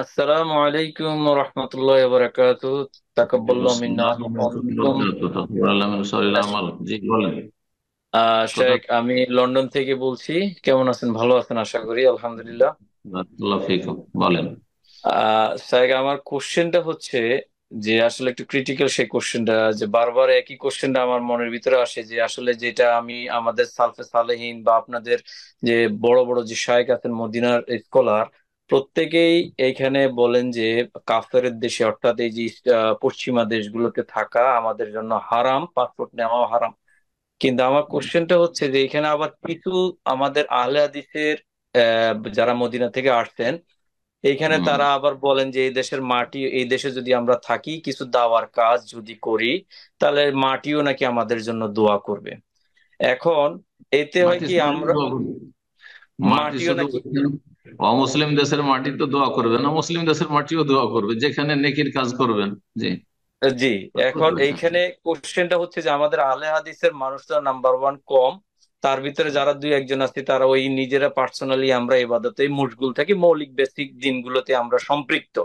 আসসালামু আলাইকুম রহমতুল্লাহ বারাকাতু। তাকাব্বালাল্লাহু মিন্না ওয়া মিনকুম। জি বলেন। কোথা শেখ, আমি লন্ডন থেকে বলছি। কেমন আছেন? ভালো আছেন আশা করি, আলহামদুলিল্লাহ। বারাকাতুল্লাহ ফিকুম, বলেন। শেখ, আমার কোশ্চেনটা হচ্ছে যে আসলে একটু ক্রিটিক্যাল, সেই কোশ্চেনটা যে বারবার একই কোশ্চেনটা আমার মনের ভিতরে আসে, যে আসলে যেটা আমি আমাদের সালফে সালেহিন বা আপনাদের যে বড় বড় যে শায়েখ আছেন, মদিনার স্কলার, প্রত্যেকেই এইখানে বলেন যে কাফেরের দেশে, অর্থাৎ এই যে পশ্চিমা দেশগুলোতে থাকা আমাদের জন্য হারাম, পাসপোর্ট নেওয়া হারাম। কিন্তু আমার কোশ্চেনটা হচ্ছে যে এখানে আবার কিছু আমাদের আহলে হাদিসের যারা মদিনা থেকে আসছেন, এইখানে হুম। তারা আবার বলেন যে এই দেশের মাটি, এই দেশে যদি আমরা থাকি, কিছু দাওয়ার কাজ যদি করি, তাহলে মাটিও নাকি আমাদের জন্য দোয়া করবে। এখন এতে হয় মাটি কি শুধু আমরা, দোয়া করবে? মাটি মাটিও শুধু নাকি, অমুসলিম দেশের মাটি তো দোয়া করবে না, মুসলিম দেশের মাটিও দোয়া করবে যেখানে নেকির কাজ করবেন। জি, জি। বুঝতে এখন পেরেছেন। এইখানে কোশ্চেনটা হচ্ছে যে আমাদের আহলে হাদিসের মানুষরা নাম্বার ওয়ান কম, তার ভিতরে যারা দুই একজন আছে তারা ওই নিজেরা পার্সোনালি আমরা ইবাদতে মশগুল থাকি, মৌলিক বেসিক দিনগুলোতে আমরা সম্পৃক্ত।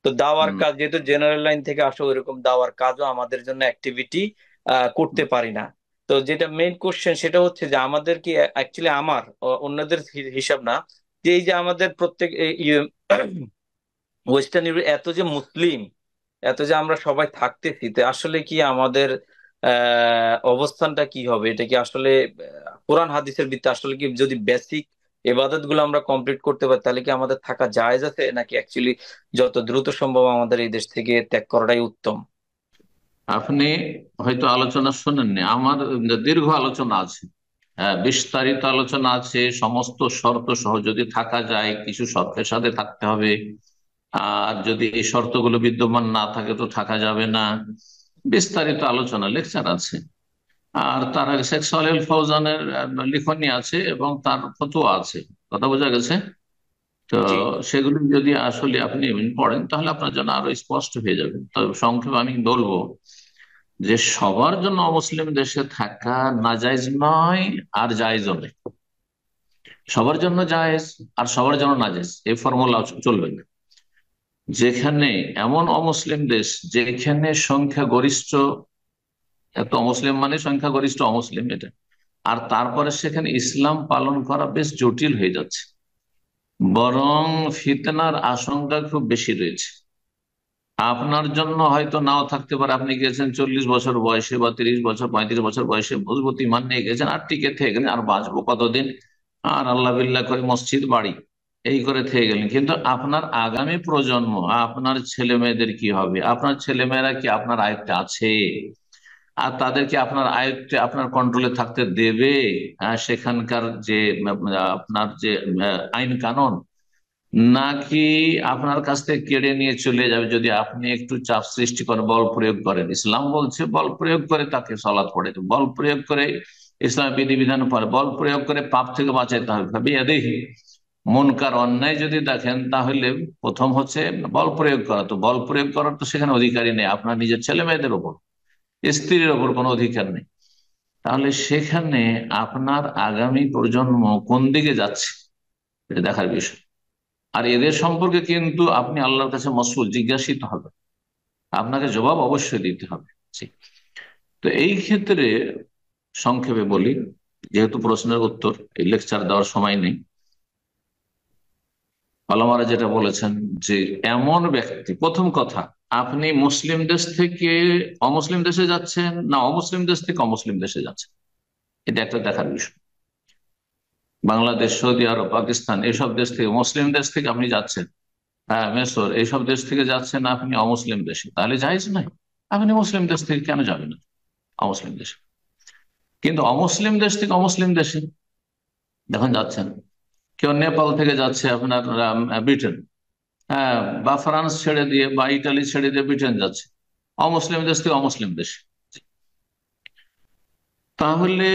তো দাওয়ার হুম। কাজ যেহেতু জেনারেল লাইন থেকে আসে, ওইরকম দাওয়ার কাজও আমাদের জন্য অ্যাক্টিভিটি করতে পারি না। তো যেটা মেইন কোশ্চেন সেটা হচ্ছে যে আমাদের কি অ্যাকচুয়ালি, আমার অন্যদের হিসাব না, যে এই যে আমাদের প্রত্যেক ওয়েস্টার্ন ইউরোপ এত যে মুসলিম, এত যে আমরা সবাই থাকতেছি, তো আসলে কি আমাদের অবস্থানটা কি হবে? এটা কি আসলে কোরআন হাদিসের ভিত্তিতে আসলে কি যদি বেসিক এবাদত গুলো আমরা কমপ্লিট করতে পারি, তাহলে কি আমাদের থাকা জায়েজ আছে, নাকি অ্যাকচুয়ালি যত দ্রুত সম্ভব আমাদের এই দেশ থেকে ত্যাগ করাটাই উত্তম? আপনি হয়তো আলোচনা শোনেননি আমার, দীর্ঘ আলোচনা আছে। হ্যাঁ, বিস্তারিত আলোচনা আছে। সমস্ত শর্ত সহ যদি থাকা যায়, কিছু শর্তের সাথে থাকতে হবে। আর যদি এই শর্তগুলো বিদ্যমান না থাকে তো থাকা যাবে না। বিস্তারিত আলোচনা, লেকচার আছে। আর তার আগে শেখ সালেহ ফৌজানের লিখনী আছে এবং তার ফতোয়া আছে। কথা বোঝা গেছে তো? জি। সেগুলি যদি আসলে আপনি পড়েন তাহলে আপনার জন্য আরো স্পষ্ট হয়ে যাবে। তবে সংক্ষেপে আমি বলবো যে সবার জন্য অমুসলিম দেশে থাকা নাজায়েজ নয়, আর জায়েজও নেই। সবার জন্য জায়েজ আর সবার জন্য নাজায়েজ, এই ফর্মুলা চলবে না। যেখানে এমন অমুসলিম দেশ যেখানে সংখ্যাগরিষ্ঠ, এত অমুসলিম মানে সংখ্যাগরিষ্ঠ অমুসলিম এটা, আর তারপরে সেখানে ইসলাম পালন করা বেশ জটিল হয়ে যাচ্ছে, বরং ফিতনার আশঙ্কা খুব বেশি রয়েছে। আপনার জন্য হয়তো নাও থাকতে পারে, আপনি গেছেন 40 বছর বয়সে বা 30 বছর 35 বছর বয়সে, মজবুত ইমান নিয়ে গেছেন, আর টিকে থেকে গেলেন, আর বাঁচবো কতদিন, আর আল্লাহ বিল্লাহ করে মসজিদ বাড়ি এই করে থেকে গেলেন। কিন্তু আপনার আগামী প্রজন্ম, আপনার ছেলে মেয়েদের কি হবে? আপনার ছেলে মেয়েরা কি আপনার আয়ত্তে আছে? আর তাদেরকে আপনার আয়ত্তে, আপনার কন্ট্রোলে থাকতে দেবে? সেখানকার যে আপনার যে আইন কানুন, নাকি আপনার কাছ থেকে কেড়ে নিয়ে চলে যাবে যদি আপনি একটু চাপ সৃষ্টি করেন, বল প্রয়োগ করেন? ইসলাম বলছে বল প্রয়োগ করে তাকে সালাত পড়ে, বল প্রয়োগ করে ইসলামের বিধিবিধান পড়ে, বল প্রয়োগ করে পাপ থেকে বাঁচাইতে হবে। দেখি মনকার অন্যায় যদি দেখেন তাহলে প্রথম হচ্ছে বল প্রয়োগ করা। তো বল প্রয়োগ করার তো সেখানে অধিকারী নেই, আপনার নিজের ছেলে মেয়েদের ওপর, স্ত্রীর ওপর কোনো অধিকার নেই। তাহলে সেখানে আপনার আগামী প্রজন্ম কোন দিকে যাচ্ছে এটা দেখার বিষয়। আর এদের সম্পর্কে কিন্তু আপনি আল্লাহর কাছে মাসউল, জিজ্ঞাসিত হবে, আপনাকে জবাব অবশ্যই দিতে হবে। জি। তো এই ক্ষেত্রে সংক্ষেপে বলি, যেহেতু প্রশ্নের উত্তর এই লেকচার দেওয়ার সময় নেই। আলমারা যেটা বলেছেন যে এমন ব্যক্তি, প্রথম কথা, আপনি মুসলিম দেশ থেকে অমুসলিম দেশে যাচ্ছেন না অমুসলিম দেশ থেকে অমুসলিম দেশে যাচ্ছেন, এটা একটা দেখার বিষয়। বাংলাদেশ, সৌদি আরব, পাকিস্তান এইসব দেশ থেকে, মুসলিম দেশ থেকে আপনি যাচ্ছেন, হ্যাঁ মেসর এইসব দেশ থেকে যাচ্ছেন আপনি অমুসলিম দেশে, তাহলে জায়েজ নাই। আপনি মুসলিম দেশ থেকে কেন যাবেন না অমুসলিম দেশে? কিন্তু অমুসলিম দেশ থেকে অমুসলিম দেশে যখন যাচ্ছেন, কেউ নেপাল থেকে যাচ্ছে আপনার ব্রিটেন, হ্যাঁ, বা ফ্রান্স ছেড়ে দিয়ে বা ইটালি ছেড়ে দিয়ে ব্রিটেন যাচ্ছে, অমুসলিম দেশ থেকে অমুসলিম দেশে, তাহলে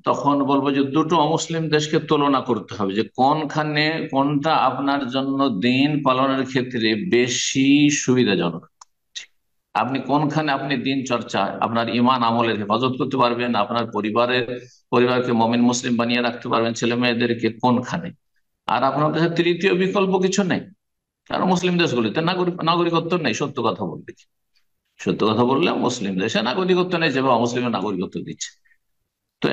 তখন বলবো যে দুটো অমুসলিম দেশকে তুলনা করতে হবে, যে কোনখানে কোনটা আপনার জন্য দিন পালনের ক্ষেত্রে বেশি সুবিধাজনক। আপনি কোনখানে আপনি দিন চর্চা, আপনার ইমান আমলের হেফাজত করতে পারবেন, আপনার পরিবারকে মমিন মুসলিম বানিয়ে রাখতে পারবেন, ছেলে মেয়েদেরকে কোনখানে। আর আপনার কাছে তৃতীয় বিকল্প কিছু নেই। কারণ মুসলিম দেশগুলিতে নাগরিকত্ব নেই, সত্য কথা বলতে কি। সত্য কথা বললে মুসলিম দেশে নাগরিকত্ব নেই, যেভাবে অমুসলিমের নাগরিকত্ব দিচ্ছে। তো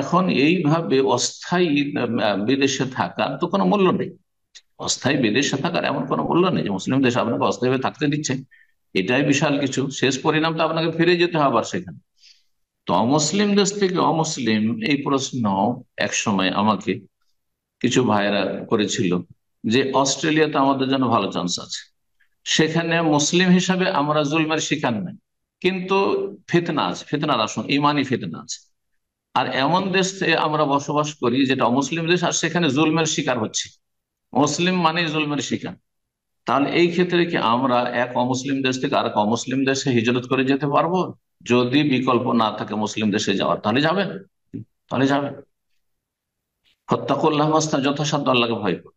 এখন এইভাবে অস্থায়ী বিদেশে থাকার তো কোনো মূল্য নেই। অস্থায়ী বিদেশে থাকার এমন কোনো মূল্য নেই যে মুসলিম দেশ আপনাকে অস্থায়ীভাবে থাকতে দিচ্ছে। এটাই বিশাল কিছু, শেষ পরিণাম তো আপনাকে ফিরে যেতে হবে আবার সেখানে। তো অমুসলিম দেশ থেকে অমুসলিম, এই প্রশ্ন এক সময় আমাকে কিছু ভাইরা করেছিল যে অস্ট্রেলিয়াতে আমাদের জন্য ভালো চান্স আছে, সেখানে মুসলিম হিসাবে আমরা জুলমের শিকার নাই, কিন্তু ফিতনা আছে, ফিতনার আসন ইমানি ফিতনা আছে। আর এমন দেশে আমরা বসবাস করি যেটা অমুসলিম দেশ, আর সেখানে জুলমের শিকার হচ্ছে, মুসলিম মানে জুলমের শিকার। তাহলে এই ক্ষেত্রে কি আমরা এক অমুসলিম দেশ থেকে আর এক অমুসলিম দেশে হিজরত করে যেতে পারবো? যদি বিকল্প না থাকে মুসলিম দেশে যাওয়ার, তাহলে যাবেন, তাহলে যাবেন। হত্যাকুল্লাহ মাস্তা, যথাসাধ্য আল্লাহকে ভয় করুন।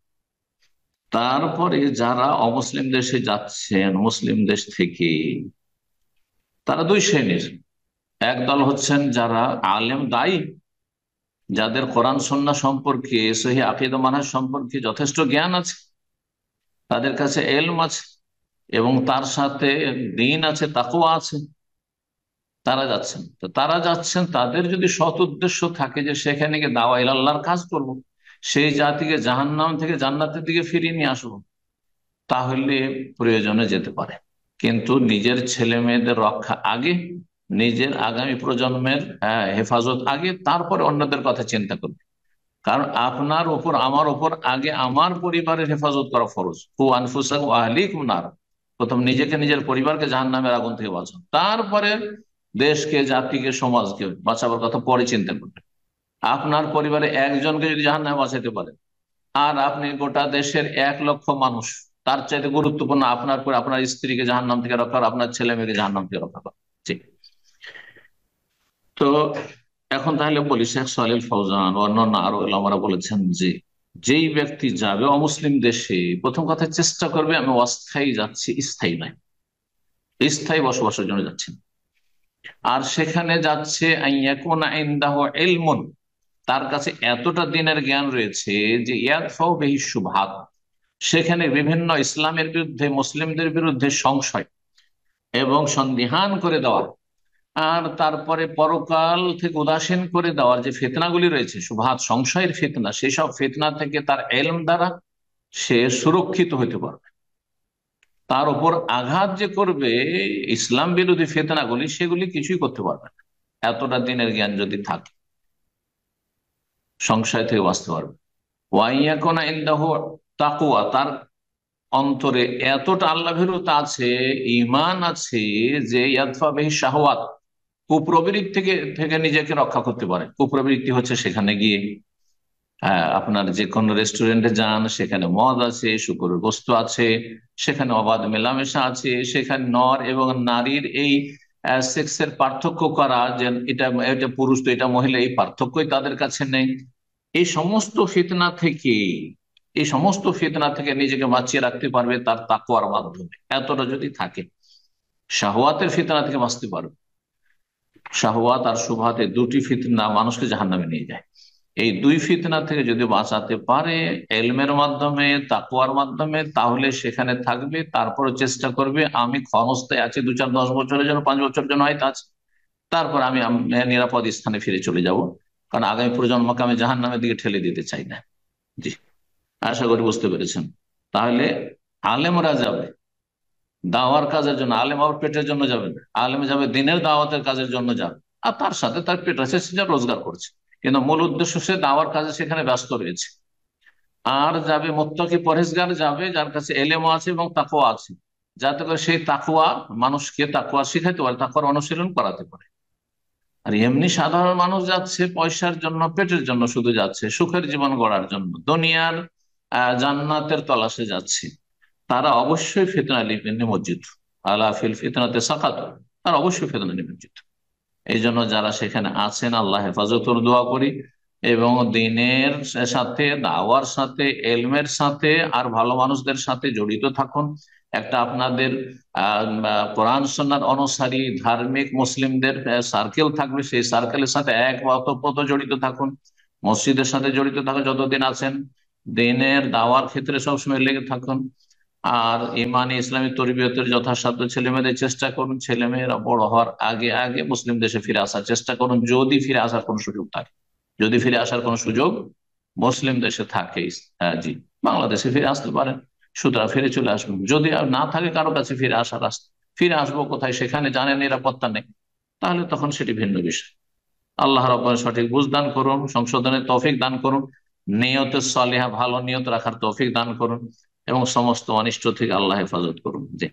তারপরে যারা অমুসলিম দেশে যাচ্ছেন মুসলিম দেশ থেকে, তারা দুই শ্রেণীর। একদল হচ্ছেন যারা আলেম দায়ী, যাদের কোরআন সুন্নাহ সম্পর্কে, সহিহ আকীদা মানহাজ সম্পর্কে যথেষ্ট জ্ঞান আছে, তাদের কাছে এলম আছে, এবং তার সাথে দ্বীন আছে, তাকওয়া আছে, তারা যাচ্ছেন। তো তারা যাচ্ছেন, তাদের যদি সৎ উদ্দেশ্য থাকে যে সেখানে গিয়ে দাওয়া ইলা আল্লাহর কাজ করব, সেই জাতিকে জাহান্নাম থেকে জান্নাতের দিকে ফিরিয়ে নিয়ে আসবো, তাহলে প্রয়োজনে যেতে পারে। কিন্তু নিজের ছেলে মেয়েদের রক্ষা আগে, নিজের আগামী প্রজন্মের হেফাজত আগে, তারপরে অন্যদের কথা চিন্তা করবে। কারণ আপনার ওপর আমার ওপর আগে আমার পরিবারের হেফাজত করা ফরজ। কু আনফুসাকুম ওয়া আহলিকুম নার, প্রথম নিজেকে নিজের পরিবারকে জাহান্নামের আগুন থেকে বাঁচান, তারপরে দেশকে জাতিকে সমাজকে বাঁচাবার কথা পরে চিন্তা করবেন। আপনার পরিবারে একজনকে যদি জাহান্নামে বাঁচাতে পারেন, আর আপনি গোটা দেশের 1 লক্ষ মানুষ, তার চাইতে গুরুত্বপূর্ণ আপনার পরে আপনার স্ত্রীকে জাহান্নাম থেকে রক্ষা করা, আপনার ছেলে মেয়েকে জাহান্নাম থেকে রক্ষা করা। ঠিক। তো এখন তাহলে বলি, শেখ সালিল ফৌজান অন্যান্য আরো ওলামারা বলেছেন যে যেই ব্যক্তি যাবে অমুসলিম দেশে, প্রথম কথা চেষ্টা করবে আমি অস্থায়ী যাচ্ছি, স্থায়ী নয়, স্থায়ী বসবাসের জন্য যাচ্ছি না। আর সেখানে যাচ্ছে আইয়াকুনা ইনদাহু ইলমুন, তার কাছে এতটা দিনের জ্ঞান রয়েছে যে ইয়াদফাউ বিহি শুবহাত, সেখানে বিভিন্ন ইসলামের বিরুদ্ধে, মুসলিমদের বিরুদ্ধে সংশয় এবং সন্দিহান করে দেওয়া, আর তারপরে পরকাল থেকে উদাসীন করে দেওয়ার যে ফিতনাগুলি রয়েছে, শুবহাত সংশয়ের ফিতনা, সেই সব ফিতনা থেকে তার এলম দ্বারা সে সুরক্ষিত হতে পারবে। তার উপর আঘাত যে করবে ইসলাম বিরোধী ফিতনাগুলি, সেগুলি কিছুই করতে পারবে না। এতটা দিনের জ্ঞান যদি থাকে, সংশয় থেকে বাঁচতে পারবে। ওয়াইয়াকুনা ইনদাহু তাকওয়া, তার অন্তরে এতটা আল্লাহ ভীরুতা আছে, ঈমান আছে, যে ইয়াদফা বিহি শাহওয়াত, কুপ্রবৃত্তি থেকে থেকে নিজেকে রক্ষা করতে পারে। কুপ্রবৃত্তি হচ্ছে সেখানে গিয়ে, আপনার যে কোনো রেস্টুরেন্টে যান, সেখানে মদ আছে, শুকরের বস্তু আছে, সেখানে অবাধ মেলামেশা আছে, সেখানে নর এবং নারীর এই সেক্সের পার্থক্য করা, যে এটা এটা পুরুষ তো এটা মহিলা, এই পার্থক্যই তাদের কাছে নেই। এই সমস্ত ফিতনা থেকে, এই সমস্ত ফিতনা থেকে নিজেকে বাঁচিয়ে রাখতে পারবে তার তাকওয়ার মাধ্যমে। এতটা যদি থাকে, শাহওয়াতের ফিতনা থেকে বাঁচতে পারবে। শাহওয়াত আর শুবহাতে দুটি ফিতনা মানুষকে জাহান্নামে নিয়ে যায়। এই দুই ফিতনা থেকে যদি বাঁচাতে পারে এলমের মাধ্যমে, তাকওয়ার মাধ্যমে, তাহলে সেখানে থাকবে। তারপরে চেষ্টা করবে আমি ক্ষণস্থায়ী আছি, 2, 4, 10 বছরের জন্য, 5 বছরের জন্য হয়তো আছে, তারপর আমি নিরাপদ স্থানে ফিরে চলে যাব। কারণ আগামী প্রজন্মকে আমি জাহান্নামের দিকে ঠেলে দিতে চাই না। জি, আশা করি বুঝতে পেরেছেন। তাহলে আলেমরা যাবে দাওয়ার কাজের জন্য, আলেম আবার পেটের জন্য যাবে না, আলেম যাবে দিনের দাওয়াতের কাজের জন্য যাবে, আর তার সাথে তার পেট আছে, সে যা রোজগার করছে, কিন্তু মূল উদ্দেশ্য সে দাওয়ার কাজে সেখানে ব্যস্ত রয়েছে। আর যাবে মুত্তাকি পরহেজগার, যাবে যার কাছে এলেমও আছে এবং তাকওয়া আছে, যাতে করে সেই তাকওয়া মানুষকে তাকওয়া শিখাইতে পারে, তাকওয়ার অনুশীলন করাতে পারে। আর এমনি সাধারণ মানুষ যাচ্ছে পয়সার জন্য, পেটের জন্য শুধু যাচ্ছে, সুখের জীবন গড়ার জন্য, দুনিয়ার জান্নাতের তলাশে যাচ্ছে, তারা অবশ্যই ফিতনা নিমজ্জিত। আলা ফিল ফিতনাতে সাকাত, তারা অবশ্যই ফিতনা নিমজ্জিত। এই জন্য যারা সেখানে আছেন, আল্লাহ হেফাজতের দোয়া করি, এবং দিনের সাথে, দাওয়ার সাথে, এলমের সাথে আর ভালো মানুষদের সাথে জড়িত থাকুন। একটা আপনাদের কোরআন সুন্নাহর অনুসারী ধার্মিক মুসলিমদের সার্কেল থাকবে, সেই সার্কেলের সাথে এক বা অতপ্রত জড়িত থাকুন। মসজিদের সাথে জড়িত থাকুন যতদিন আছেন, দিনের দাওয়ার ক্ষেত্রে সবসময় লেগে থাকুন। আর ইমানি ইসলামী তরবিয়তের যথাসাধ্য ছেলে মেয়েদের চেষ্টা করুন, ছেলে মেয়েরা বড় হওয়ার আগে আগে মুসলিম দেশে ফিরে আসার চেষ্টা করুন, যদি ফিরে আসার কোনো সুযোগ থাকে। যদি ফিরে আসার কোনো সুযোগ মুসলিম দেশে থাকে, হ্যাঁ জি, বাংলাদেশে ফিরে আসতে পারেন, সুতরাং ফিরে চলে আসবেন। যদি আর না থাকে কারো কাছে ফিরে আসার রাস্তা, ফিরে আসবো কোথায়, সেখানে জানেন নিরাপত্তা নেই, তাহলে তখন সেটি ভিন্ন বিষয়। আল্লাহ রাব্বুল সঠিক বুঝ দান করুন, সংশোধনের তৌফিক দান করুন, নিয়তের সলিহা ভালো নিয়ত রাখার তৌফিক দান করুন, এবং সমস্ত অনিষ্ট থেকে আল্লাহ হেফাজত করুন। জি।